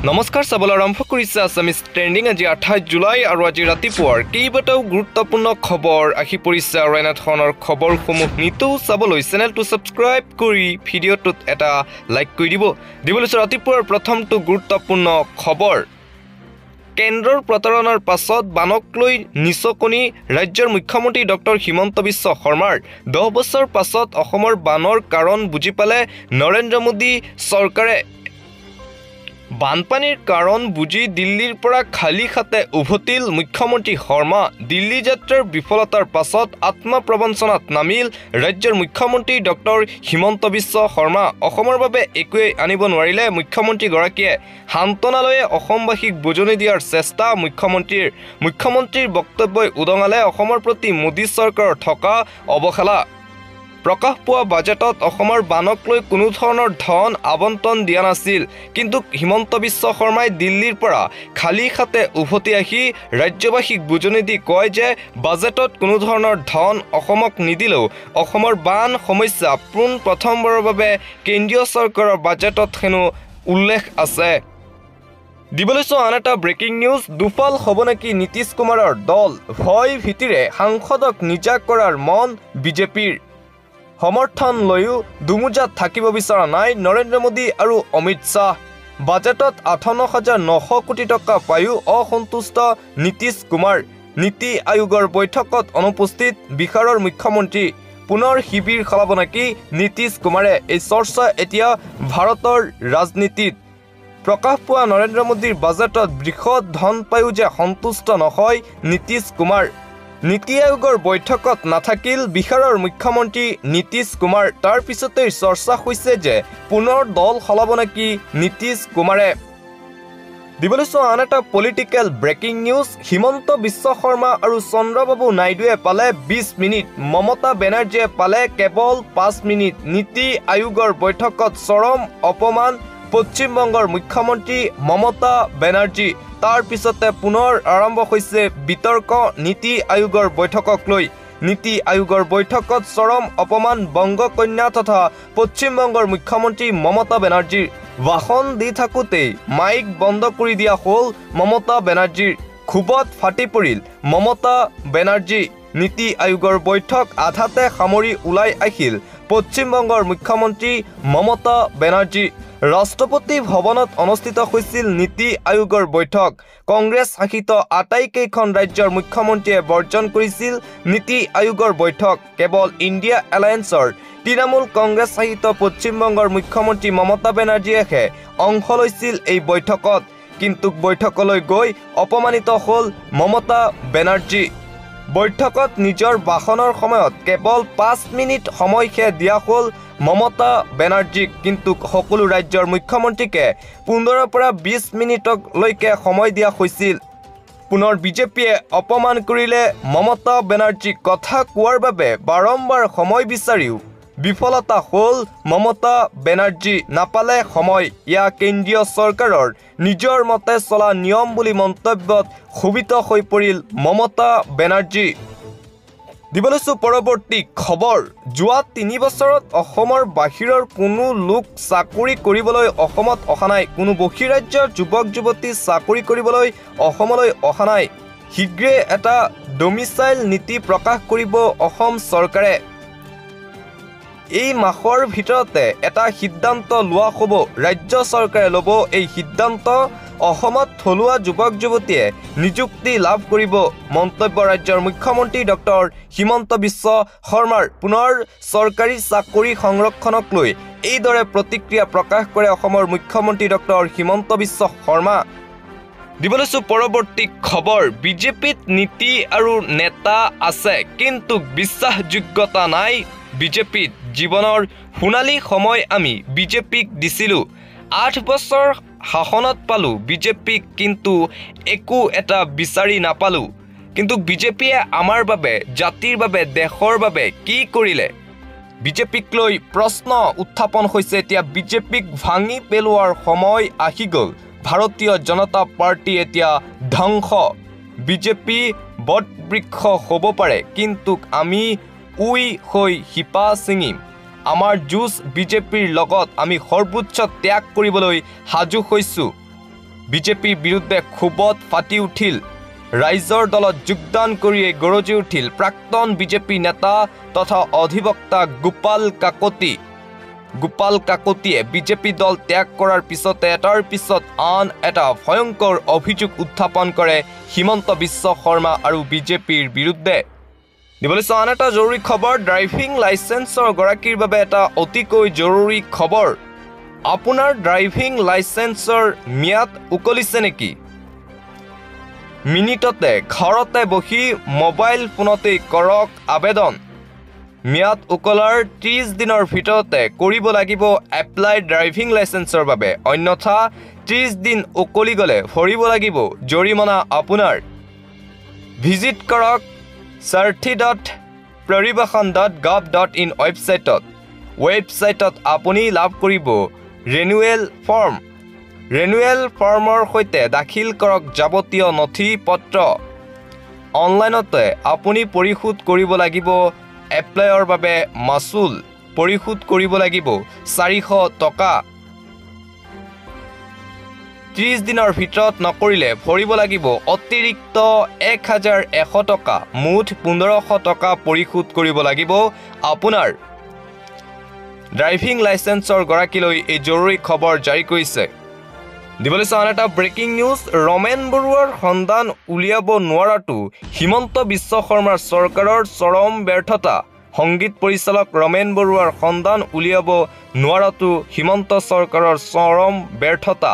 নমস্কাৰ চাবলৈ আৰম্ভ কৰিছে আছামিজ ট্ৰেণ্ডিং আজি 28 জুলাই আৰু আজি ৰাতিপুৱাৰ কেইবাটাও গুৰুত্বপূৰ্ণ খবৰ আহি পৰিছে আৰু এনেধৰণৰ খবৰসমূহ নিতৌ চাবলৈ চেনেলটো ছাবস্ক্ৰাইব কৰি ভিডিঅ'টোত এটা লাইক কৰি দিবলৈ ৰাতিপুৱাৰ প্ৰথমটো গুৰুত্বপূৰ্ণ খবৰ কেন্দ্ৰৰ প্ৰতাৰণাৰ পাছত বানক লৈ নিচকনি ৰাজ্যৰ মুখ্যমন্ত্ৰী ডক্টৰ হিমন্ত বিশ্ব শৰ্মাৰ 10 বছৰ পাছত অসমৰ বানৰ কাৰণ বুজি পালে নৰেন্দ্ৰ মোদী চৰকাৰে বানপানীৰ কাৰণ বুজি দিল্লীৰ পৰা খালী হাতে উভতিল মুখ্যমন্ত্ৰী শৰ্মা দিল্লী যাত্ৰাৰ বিফলতাৰ পাছত আত্মপ্ৰবঞ্চনাত নামিল ৰাজ্যৰ মুখ্যমন্ত্ৰী ডক্টৰ হিমন্ত বিশ্ব শৰ্মা অসমৰ বাবে একোৱে আনিব নোৱাৰিলে মুখ্যমন্ত্ৰীগৰাকীয়ে সান্তনালয়ে অসমবাসীক বুজনি দিয়াৰ চেষ্টা মুখ্যমন্ত্ৰীৰ বক্তব্যই উদঙালে অসমৰ প্ৰতি মোদী চৰকাৰৰ থকা অৱহেলা প্ৰকাশ পোৱা বাজেটত অসমৰ বানক লৈ কোনো ধৰণৰ ধন আবণ্টন দিয়া নাছিল কিন্তু হিমন্ত বিশ্ব শৰ্মাই দিল্লীৰ পৰা খালী হাতে উভতি আহি ৰাজ্যবাসীক বুজনি দি কয় যে বাজেটত কোনো ধৰণৰ ধন অসমক নিদিলেও অসমৰ বান সমস্যা প্ৰথমবাৰৰ বাবে কেন্দ্ৰীয় চৰকাৰৰ বাজেটত হেনো উল্লেখ আছে আন এটা ব্ৰেকিং নিউজ দুফাল হ'ব নেকি নীতিশ কুমাৰৰ দল ভয় ভীতিৰে সাংসদক নিজা কৰাৰ মন বিজেপিৰ সমৰ্থন লৈও দুমুজাত থাকিব বিচৰা নাই নৰেন্দ্ৰ মোদী আৰু অমিত শ্বাহ বাজেটত 58,900 কোটি টকা পায়ো অসন্তুষ্ট নীতিশ কুমাৰ নীতি আয়োগৰ বৈঠকত অনুপস্থিত বিহাৰৰ মুখ্যমন্ত্ৰী পুনৰ শিবিৰ খলাব নেকি নীতিশ কুমাৰে এই চৰ্চা এতিয়া ভাৰতৰ ৰাজনীতিত প্ৰকাশ পোৱা নৰেন্দ্ৰ মোদীৰ বাজেটত বৃহৎ ধন পায়ো যে সন্তুষ্ট নহয় নীতিশ কুমাৰ নীতি আয়োগৰ বৈঠকত নাথাকিল বিহাৰৰ মুখ্যমন্ত্ৰী নীতিশ কুমাৰ তাৰ পিছতেই চৰ্চা হৈছে যে পুনৰ দল সলাব নেকি নীতিশ কুমাৰে আন এটা political breaking news Himanta Biswa Sarma আৰু চন্দ্ৰবাবু নাইডুৱে পালে 20 মিনিট মমতা বেনাৰ্জীয়ে পালে কেৱল 5 মিনিট নীতি আয়োগৰ বৈঠকত চৰম অপমান পশ্চিমবংগৰ মুখ্যমন্ত্ৰী মমতা বেনাৰ্জী তাৰ পিছতে পুনৰ আৰম্ভ হৈছে বিতৰ্ক নীতি আয়োগৰ বৈঠকক লৈ নীতি আয়োগৰ বৈঠকত চৰম অপমান বংগকন্যা তথা পশ্চিমবংগৰ মুখ্যমন্ত্ৰী মমতা বেনাৰ্জীৰ ভাষণ দি থাকোঁতেই মাইক বন্ধ কৰি দিয়া হ'ল মমতা বেনাৰ্জীৰ ক্ষোভত ফাটি পৰিল মমতা বেনাৰ্জী নীতি আয়োগৰ বৈঠক আধাতে সামৰি ওলাই আহিল পশ্চিমবংগৰ মুখ্যমন্ত্ৰী মমতা বেনাৰ্জী ৰাষ্ট্ৰপতি ভৱনত অনুষ্ঠিত হৈছিল নীতি আয়োগৰ বৈঠক কংগ্ৰেছ শাসিত আটাইকেইখন ৰাজ্যৰ মুখ্যমন্ত্ৰীয়ে বৰ্জন কৰিছিল নীতি আয়োগৰ বৈঠক কেৱল ইণ্ডিয়া এলায়েন্সৰ তৃণমূল কংগ্ৰেছ শাসিত পশ্চিমবংগৰ মুখ্যমন্ত্ৰী মমতা বেনাৰ্জীয়েহে অংশ লৈছিল এই বৈঠকত কিন্তু বৈঠকলৈ গৈ অপমানিত হ'ল মমতা বেনাৰ্জী বৈঠকত নিজৰ ভাষণৰ সময়ত কেৱল 5 মিনিট সময়হে দিয়া হ'ল মমতা বেনাৰ্জীক কিন্তু সকলো ৰাজ্যৰ মুখ্যমন্ত্ৰীকে 15 পৰা 20 মিনিটলৈকে সময় দিয়া হৈছিল পুনৰ বিজেপিয়ে অপমান কৰিলে মমতা বেনাৰ্জীক কথা কোৱাৰ বাবে বাৰম্বাৰ সময় বিচাৰিও বিফলতা হ'ল মমতা বেনাৰ্জী নাপালে সময় ইয়া কেন্দ্ৰীয় চৰকাৰৰ নিজৰ মতে চলা নিয়ম বুলি মন্তব্যত ক্ষোভিত হৈ পৰিল মমতা বেনাৰ্জী পৰৱৰ্তী খবৰ যোৱা 3 বছৰত অসমৰ বাহিৰৰ কোনো লোক চাকৰি কৰিবলৈ অসমত অহা নাই কোনো বহিৰাজ্যৰ যুৱক যুৱতী চাকৰি কৰিবলৈ অসমলৈ অহা নাই শীঘ্ৰে এটা ডমিচাইল নীতি প্ৰকাশ কৰিব অসম চৰকাৰে এই মাহৰ ভিতৰতে এটা সিদ্ধান্ত লোৱা হ'ব ৰাজ্য চৰকাৰে ল'ব এই সিদ্ধান্ত অসমত থলুৱা যুৱক যুৱতীয়ে নিযুক্তি লাভ কৰিব মন্তব্য ৰাজ্যৰ মুখ্যমন্ত্ৰী ডক্টৰ হিমন্ত বিশ্ব শৰ্মাৰ পুনৰ চৰকাৰী চাকৰি সংৰক্ষণক লৈ এইদৰে প্ৰতিক্ৰিয়া প্ৰকাশ কৰে অসমৰ মুখ্যমন্ত্ৰী ডক্টৰ হিমন্ত বিশ্ব শৰ্মা পৰৱৰ্তী খবৰ বিজেপিত নীতি আৰু নেতা আছে কিন্তু বিশ্বাসযোগ্যতা নাই বিজেপিত জীৱনৰ সোণালী সময় আমি বিজেপিক দিছিলোঁ 8 বছৰ শাসনত পালোঁ বিজেপিক কিন্তু একো এটা বিচাৰি নাপালোঁ কিন্তু বিজেপিয়ে আমাৰ বাবে জাতিৰ বাবে দেশৰ বাবে কি কৰিলে বিজেপিক লৈ প্ৰশ্ন উত্থাপন হৈছে এতিয়া বিজেপিক ভাঙি পেলোৱাৰ সময় আহি গ'ল ভাৰতীয় জনতা পাৰ্টি এতিয়া ধ্বংস বিজেপি বটবৃক্ষ হ'ব পাৰে কিন্তু আমি উই হৈ শিপা ছিঙিম আমাৰ যুঁজ বিজেপিৰ লগত আমি সৰ্বোচ্চ ত্যাগ কৰিবলৈ সাজু হৈছোঁ বিজেপিৰ বিৰুদ্ধে ক্ষোভত ফাটি উঠিল ৰাইজৰ দলত যোগদান কৰিয়ে গৰজি উঠিল প্ৰাক্তন বিজেপি নেতা তথা অধিবক্তা গোপাল কাকতিয়ে বিজেপি দল ত্যাগ কৰাৰ পিছতে এটাৰ পিছত আন এটা ভয়ংকৰ অভিযোগ উত্থাপন কৰে হিমন্ত বিশ্ব শৰ্মা আৰু বিজেপিৰ বিৰুদ্ধে দিবলৈ আন এটা জৰুৰী খবৰ ড্ৰাইভিং লাইচেন্সৰ গৰাকীৰ বাবে এটা অতিকৈ জৰুৰী খবৰ আপোনাৰ ড্ৰাইভিং লাইচেন্সৰ ম্যাদ উকলিছে নেকি মিনিটতে ঘৰতে বহি মোবাইল ফোনতে কৰক আবেদন ম্যাদ উকলাৰ 30 দিনৰ ভিতৰতে কৰিব লাগিব এপ্লাই ড্ৰাইভিং লাইচেন্সৰ বাবে অন্যথা 30 দিন উকলি গলে ভৰিব লাগিব জৰিমনা আপোনাৰ ভিজিট কৰক sarthi.parivahan.gov.in ৱেবছাইটত আপুনি লাভ কৰিব ৰিনিউৱেল ফৰ্মৰ সৈতে দাখিল কৰক যাৱতীয় নথি পত্ৰ অনলাইনতে আপুনি পৰিশোধ কৰিব লাগিব এপ্লাইৰ বাবে মাচুল পৰিশোধ কৰিব লাগিব 400 টকা 30 দিনৰ ভিতৰত নকৰিলে ভৰিব লাগিব অতিৰিক্ত 1100 টকা মুঠ 1500 টকা পৰিশোধ কৰিব লাগিব আপোনাৰ ড্ৰাইভিং লাইচেন্সৰ গৰাকীলৈ এই জৰুৰী খবৰ জাৰি কৰিছে দিবলৈ আন এটা ব্ৰেকিং নিউজ ৰমেন বৰুৱাৰ সন্ধান উলিয়াব নোৱাৰাটো হিমন্ত বিশ্ব শৰ্মাৰ চৰকাৰৰ চৰম ব্যৰ্থতা সংগীত পৰিচালক ৰমেন বৰুৱাৰ সন্ধান উলিয়াব নোৱাৰাটো হিমন্ত চৰকাৰৰ চৰম ব্যৰ্থতা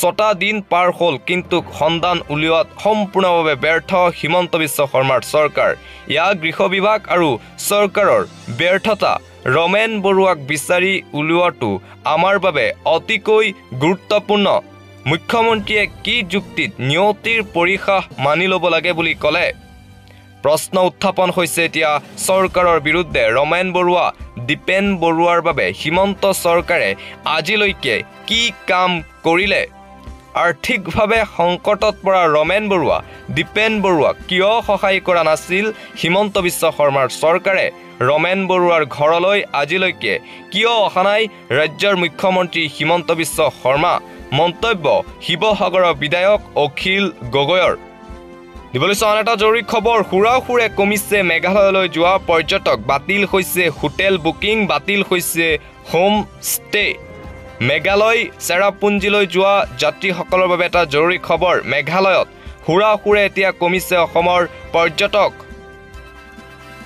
6টা দিন পাৰ হ'ল কিন্তু সন্ধান উলিওৱাত সম্পূৰ্ণভাৱে ব্যৰ্থ হিমন্ত বিশ্ব শৰ্মাৰ চৰকাৰ ইয়াক গৃহ বিভাগ আৰু চৰকাৰৰ ব্যৰ্থতা ৰমেন বৰুৱাক বিচাৰি উলিওৱাটো আমাৰ বাবে অতিকৈ গুৰুত্বপূৰ্ণ মুখ্যমন্ত্ৰীয়ে কি যুক্তিত নিয়তিৰ পৰীক্ষা মানি ল'ব লাগে বুলি ক'লে প্ৰশ্ন উত্থাপন হৈছে এতিয়া চৰকাৰৰ বিৰুদ্ধে ৰমেন বৰুৱা দীপেন বৰুৱাৰ বাবে হিমন্ত চৰকাৰে আজিলৈকে কি কাম কৰিলে আৰ্থিকভাৱে সংকটত পৰা ৰমেন বৰুৱা দীপেন বৰুৱাক কিয় সহায় কৰা নাছিল হিমন্ত বিশ্ব শৰ্মাৰ চৰকাৰে ৰমেন বৰুৱাৰ ঘৰলৈ আজিলৈকে কিয় অহা নাই ৰাজ্যৰ মুখ্যমন্ত্ৰী হিমন্ত বিশ্ব শৰ্মা মন্তব্য শিৱসাগৰৰ বিধায়ক অখিল গগৈৰ দিবলৈ আন এটা জৰুৰী খবৰ হুৰাহুৰে কমিছে মেঘালয়লৈ যোৱা পৰ্যটক বাতিল হৈছে হোটেল বুকিং বাতিল হৈছে হোম ষ্টে মেঘালয় চেৰাপুঞ্জীলৈ যোৱা যাত্ৰীসকলৰ বাবে এটা জৰুৰী খবৰ মেঘালয়ত হুৰাহুৰে এতিয়া কমিছে অসমৰ পৰ্যটক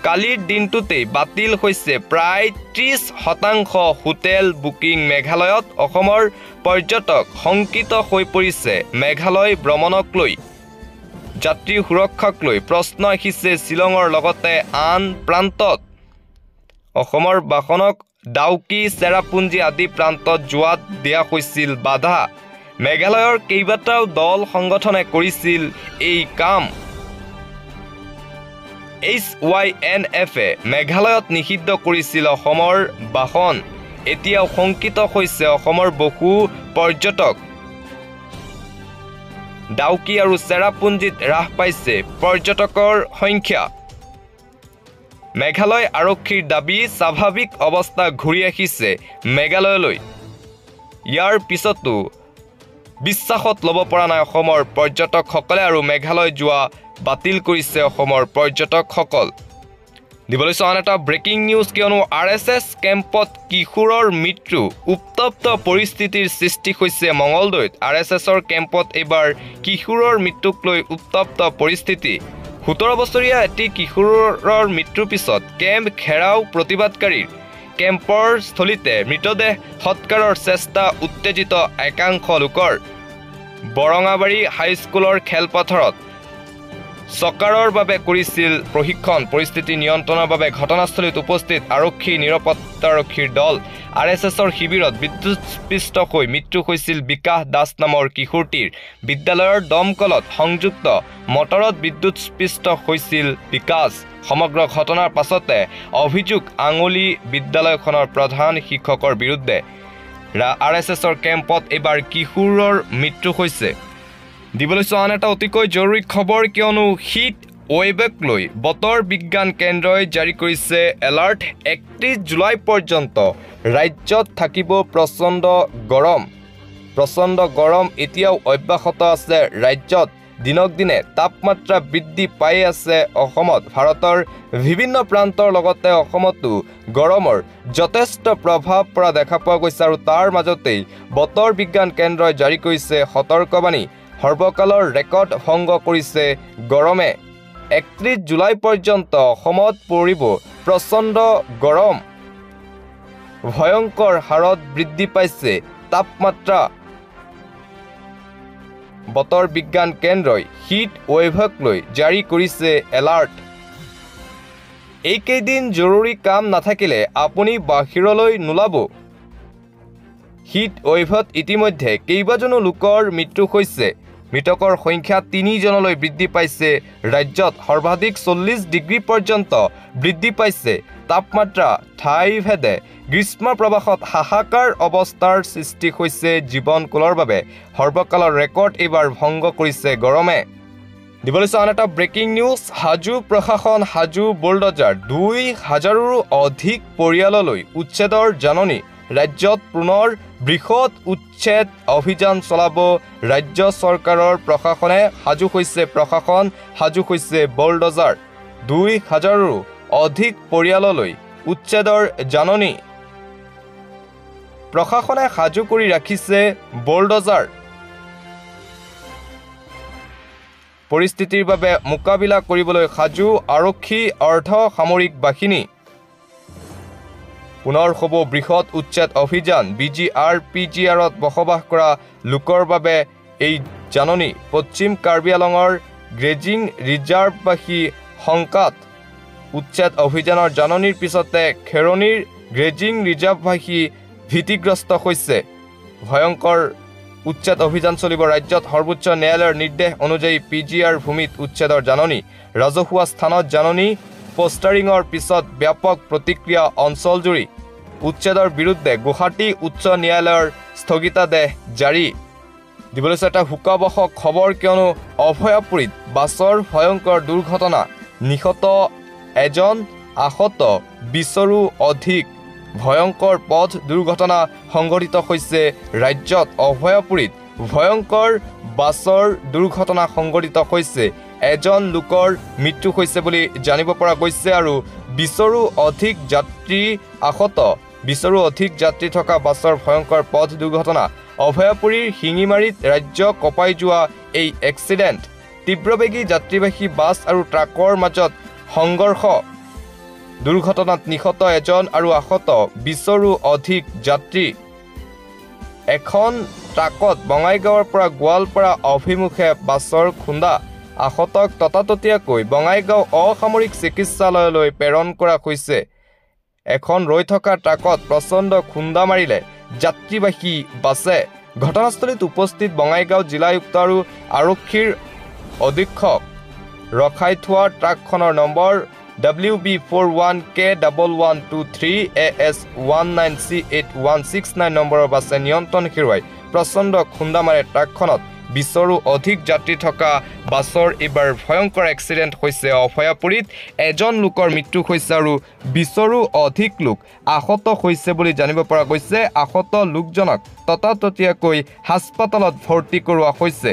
কালিৰ দিনটোতে বাতিল হৈছে প্ৰায় 30% হোটেল বুকিং মেঘালয়ত অসমৰ পৰ্যটক শংকিত হৈ পৰিছে মেঘালয় ভ্ৰমণক লৈ যাত্ৰী সুৰক্ষাক লৈ প্ৰশ্ন আহিছে শিলঙৰ লগতে আন প্ৰান্তত অসমৰ বাহনক ডাউকি চেৰাপুঞ্জী আদি প্ৰান্তত যোৱাত দিয়া হৈছিল বাধা মেঘালয়ৰ কেইবাটাও দল সংগঠনে কৰিছিল এই কাম HYNF মেঘালয়ত নিষিদ্ধ কৰিছিল অসমৰ বাহন এতিয়া শংকিত হৈছে অসমৰ বহু পৰ্যটক ডাউকি আৰু চেৰাপুঞ্জীত হ্ৰাস পাইছে পৰ্যটকৰ সংখ্যা মেঘালয় আৰক্ষীৰ দাবী স্বাভাৱিক অৱস্থা ঘূৰি আহিছে মেঘালয়লৈ ইয়াৰ পিছতো বিশ্বাসত ল'ব পৰা নাই অসমৰ পৰ্যটকসকলে আৰু মেঘালয় যোৱা বাতিল কৰিছে অসমৰ পৰ্যটকসকল দিবলৈ আন এটা ব্ৰেকিং নিউজ কিয়নো RSS কেম্পত কিশোৰৰ মৃত্যু উত্তপ্ত পৰিস্থিতিৰ সৃষ্টি হৈছে মঙলদৈত RSSৰ কেম্পত এবাৰ কিশোৰৰ মৃত্যুক লৈ উত্তপ্ত পৰিস্থিতি 17 বছৰীয়া এটি কিশোৰৰ মৃত্যুৰ পিছত কেম্প ঘেৰাও প্ৰতিবাদকাৰীৰ কেম্পৰ স্থলীতে মৃতদেহ সৎকাৰৰ চেষ্টা উত্তেজিত একাংশ লোকৰ বৰঙাবাৰী হাইস্কুলৰ খেলপথাৰত চকাৰৰ বাবে কৰিছিল প্ৰশিক্ষণ পৰিস্থিতি নিয়ন্ত্ৰণৰ বাবে ঘটনাস্থলীত উপস্থিত আৰক্ষী নিৰাপত্তাৰক্ষীৰ দল RSSৰ শিবিৰত বিদ্যুৎস্পৃষ্ট হৈ মৃত্যু হৈছিল বিকাশ দাস নামৰ কিশোৰটিৰ বিদ্যালয়ৰ দমকলত সংযুক্ত মটৰত বিদ্যুৎস্পৃষ্ট হৈছিল বিকাশ সমগ্ৰ ঘটনাৰ পাছতে অভিযোগ আঙুলি বিদ্যালয়খনৰ প্ৰধান শিক্ষকৰ বিৰুদ্ধে RSSৰ কেম্পত এবাৰ কিশোৰৰ মৃত্যু হৈছে দিবলৈ আন এটা অতিকৈ জৰুৰী খবৰ কিয়নো শীত ৱেভক লৈ বতৰ বিজ্ঞান কেন্দ্ৰই জাৰি কৰিছে এলাৰ্ট 31 জুলাই পৰ্যন্ত ৰাজ্যত থাকিব প্ৰচণ্ড গৰম প্ৰচণ্ড গৰম এতিয়াও অব্যাহত আছে ৰাজ্যত দিনক দিনে তাপমাত্ৰা বৃদ্ধি পাই আছে অসমত ভাৰতৰ বিভিন্ন প্ৰান্তৰ লগতে অসমতো গৰমৰ যথেষ্ট প্ৰভাৱ পৰা দেখা পোৱা গৈছে আৰু তাৰ মাজতেই বতৰ বিজ্ঞান কেন্দ্ৰই জাৰি কৰিছে সতৰ্কবাণী সৰ্বকালৰ ৰেকৰ্ড ভংগ কৰিছে গৰমে 31 জুলাই পৰ্যন্ত অসমত পৰিব প্ৰচণ্ড গৰম ভয়ংকৰ হাৰত বৃদ্ধি পাইছে তাপমাত্ৰা বতৰ বিজ্ঞান কেন্দ্ৰই হিট ৱেভক লৈ জাৰি কৰিছে এলাৰ্ট এইকেইদিন জৰুৰী কাম নাথাকিলে আপুনি বাহিৰলৈ নোলাব হিট ৱেভত ইতিমধ্যে কেইবাজনো লোকৰ মৃত্যু হৈছে মৃতকৰ সংখ্যা 3 জনলৈ বৃদ্ধি পাইছে ৰাজ্যত সৰ্বাধিক 40 ডিগ্ৰী পৰ্যন্ত বৃদ্ধি পাইছে তাপমাত্ৰা ঠাইভেদে গ্ৰীষ্ম প্ৰবাহত হাহাকাৰ অৱস্থাৰ সৃষ্টি হৈছে জীৱনকুলৰ বাবে সৰ্বকালৰ ৰেকৰ্ড এবাৰ ভংগ কৰিছে গৰমে দিবলৈ আন এটা ব্ৰেকিং নিউজ হাজু প্ৰশাসন হাজু বুলডজাৰ 2000ৰো অধিক পৰিয়াললৈ উচ্ছেদৰ জাননী ৰাজ্যত পুনৰ বৃহৎ উচ্ছেদ অভিযান চলাব ৰাজ্য চৰকাৰৰ প্ৰশাসনে হাজু হৈছে প্ৰশাসন হাজু হৈছে বুলডজাৰ 2000ৰো অধিক পৰিয়াললৈ উচ্ছেদৰ জাননী প্ৰশাসনে হাজু কৰি ৰাখিছে বুলডজাৰ পৰিস্থিতিৰ বাবে মোকাবিলা কৰিবলৈ হাজু আৰক্ষী অৰ্ধ সামৰিক বাহিনী পুনৰ হ'ব বৃহৎ উচ্ছেদ অভিযান বিজিআৰ পিজিআৰত বসবাস কৰা লোকৰ বাবে এই জাননী পশ্চিম কাৰ্বি আলঙৰ গ্ৰেজিং ৰিজাৰ্ভবাসী সংকাত উচ্ছেদ অভিযানৰ জাননীৰ পিছতে খেৰণীৰ গ্ৰেজিং ৰিজাৰ্ভবাসী ভীতিগ্ৰস্ত হৈছে ভয়ংকৰ উচ্ছেদ অভিযান চলিব ৰাজ্যত সৰ্বোচ্চ ন্যায়ালয়ৰ নিৰ্দেশ অনুযায়ী পিজিআৰ ভূমিত উচ্ছেদৰ জাননী ৰাজহুৱা স্থানত জাননী পোষ্টাৰিঙৰ পিছত ব্যাপক প্ৰতিক্ৰিয়া অঞ্চলজুৰি উচ্ছেদৰ বিৰুদ্ধে গুৱাহাটী উচ্চ ন্যায়ালয়ৰ স্থগিতাদেশ জাৰি দিবলৈ এটা হুকাবহ খবৰ কিয়নো অভয়াপুৰীত বাছৰ ভয়ংকৰ দুৰ্ঘটনা নিহত এজন আহত 20ৰো অধিক ভয়ংকৰ পথ দুৰ্ঘটনা সংঘটিত হৈছে ৰাজ্যত অভয়াপুৰীত ভয়ংকৰ বাছৰ দুৰ্ঘটনা সংঘটিত হৈছে এজন লোকৰ মৃত্যু হৈছে বুলি জানিব পৰা গৈছে আৰু 20ৰো অধিক যাত্ৰী আহত 20ৰো অধিক যাত্ৰী থকা বাছৰ ভয়ংকৰ পথ দুৰ্ঘটনা অভয়াপুৰীৰ শিঙিমাৰীত ৰাজ্য কপাই যোৱা এই এক্সিডেণ্ট তীব্ৰবেগী যাত্ৰীবাহী বাছ আৰু ট্ৰাকৰ মাজত সংঘৰ্ষ দুৰ্ঘটনাত নিহত এজন আৰু আহত 20ৰো অধিক যাত্ৰী এখন ট্ৰাকত বঙাইগাঁৱৰ পৰা গোৱালপাৰা অভিমুখে বাছৰ খুন্দা আহতক ততাততীয়াকৈ বঙাইগাঁও অসামৰিক চিকিৎসালয়লৈ প্ৰেৰণ কৰা হৈছে এখন ৰৈ থকা ট্ৰাকত প্ৰচণ্ড খুন্দা মাৰিলে যাত্ৰীবাহী বাছে ঘটনাস্থলীত উপস্থিত বঙাইগাঁও জিলায়ুক্ত আৰু আৰক্ষীৰ অধীক্ষক ৰখাই থোৱা ট্ৰাকখনৰ নম্বৰ WB41K1123AS19C8169 নম্বৰৰ বাছে নিয়ন্ত্ৰণ হেৰুৱাই প্ৰচণ্ড খুন্দা মাৰে ট্ৰাকখনত 20ৰো অধিক যাত্ৰী থকা বাছৰ এবাৰ ভয়ংকৰ এক্সিডেণ্ট হৈছে অভয়াপুৰীত এজন লোকৰ মৃত্যু হৈছে আৰু 20ৰো অধিক লোক আহত হৈছে বুলি জানিব পৰা গৈছে আহত লোকজনক ততাততীয়াকৈ হাস্পতালত ভৰ্তি কৰোৱা হৈছে